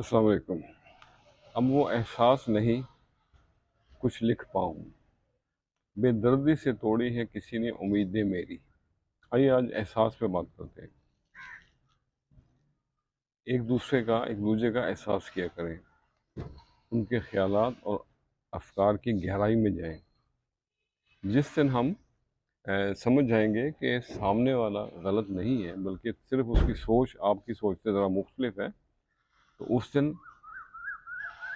السلام علیکم۔ اب وہ احساس نہیں کچھ لکھ پاؤں، بے دردی سے توڑی ہے کسی نے امیدیں میری۔ آئیے آج احساس پہ بات کرتے ہیں۔ ایک دوسرے کا احساس کیا کریں، ان کے خیالات اور افکار کی گہرائی میں جائیں۔ جس دن ہم سمجھ جائیں گے کہ سامنے والا غلط نہیں ہے بلکہ صرف اس کی سوچ آپ کی سوچ سے ذرا مختلف ہے، تو اس دن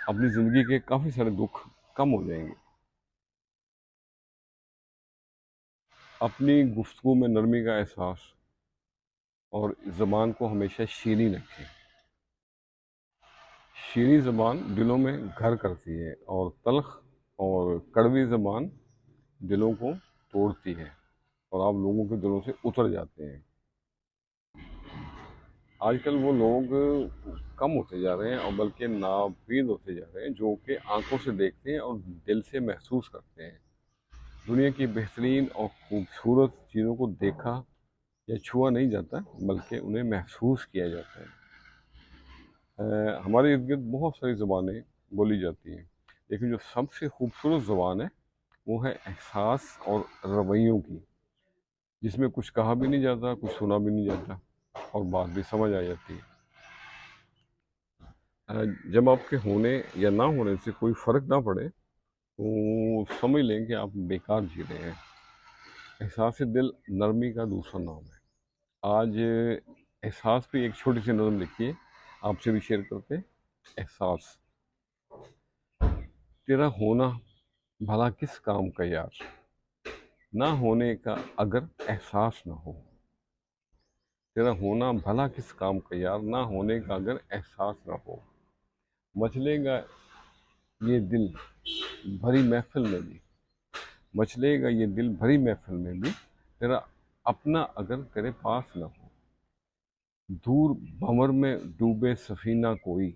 اپنی زندگی کے کافی سارے دکھ کم ہو جائیں گے۔ اپنی گفتگو میں نرمی کا احساس اور زبان کو ہمیشہ شیریں رکھیں۔ شیریں زبان دلوں میں گھر کرتی ہے اور تلخ اور کڑوی زبان دلوں کو توڑتی ہے اور آپ لوگوں کے دلوں سے اتر جاتے ہیں۔ آج کل وہ لوگ کم ہوتے جا رہے ہیں اور بلکہ ناپید ہوتے جا رہے ہیں جو کہ آنکھوں سے دیکھتے ہیں اور دل سے محسوس کرتے ہیں۔ دنیا کی بہترین اور خوبصورت چیزوں کو دیکھا یا چھوا نہیں جاتا بلکہ انہیں محسوس کیا جاتا ہے۔ ہمارے ارد گرد بہت ساری زبانیں بولی جاتی ہیں، لیکن جو سب سے خوبصورت زبان ہے وہ ہے احساس اور رویوں کی، جس میں کچھ کہا بھی نہیں جاتا، کچھ سنا بھی نہیں جاتا اور بات بھی سمجھ آ جاتی ہے۔ جب آپ کے ہونے یا نہ ہونے سے کوئی فرق نہ پڑے تو سمجھ لیں کہ آپ بیکار جی رہے ہیں۔ احساس دل نرمی کا دوسرا نام ہے۔ آج احساس پہ ایک چھوٹی سی نظم لکھی ہے، آپ سے بھی شیئر کرتے ہیں۔ احساس: تیرا ہونا بھلا کس کام کا یار، نہ ہونے کا اگر احساس نہ ہو۔ تیرا ہونا بھلا کس کام کا یار، نہ ہونے کا اگر احساس نہ ہو۔ مچلے گا یہ دل بھری محفل میں بھی، مچلے گا یہ دل بھری محفل میں بھی، تیرا اپنا اگر تیرے پاس نہ ہو۔ دور بھنور میں ڈوبے سفینہ کوئی،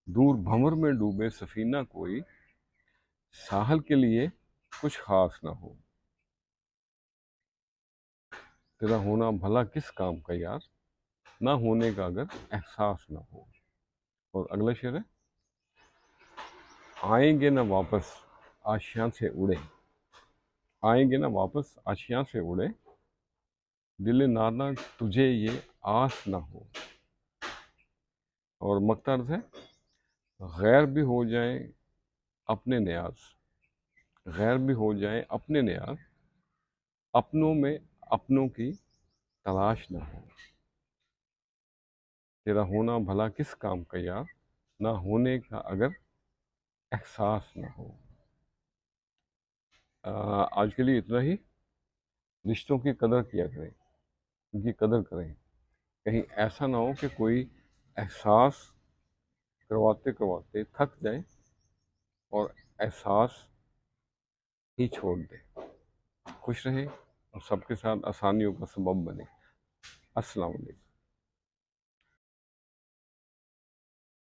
دور بھنور میں ڈوبے سفینہ کوئی، ساحل کے لیے کچھ خاص نہ ہو۔ تیرا ہونا بھلا کس کام کا یار، نہ ہونے کا اگر احساس نہ ہو۔ اور اگلا شعر ہے: آئیں گے نہ واپس آشیاں سے اڑے، آئیں گے نہ واپس آشیاں سے اڑے، دل نانا تجھے یہ آس نہ ہو۔ اور مقطع عرض ہے: غیر بھی ہو جائیں اپنے نیاز، غیر بھی ہو جائیں اپنے نیاز، اپنوں میں اپنوں کی تلاش نہ ہو۔ تیرا ہونا بھلا کس کام کا یار، نہ ہونے کا اگر احساس نہ ہو۔ آج کے لیے اتنا ہی۔ رشتوں کی قدر کیا کریں، ان کی قدر کریں، کہیں ایسا نہ ہو کہ کوئی احساس کرواتے کرواتے تھک جائے اور احساس ہی چھوڑ دے۔ خوش رہیں اور سب کے ساتھ آسانیوں کا سبب بنے۔ السلام علیکم۔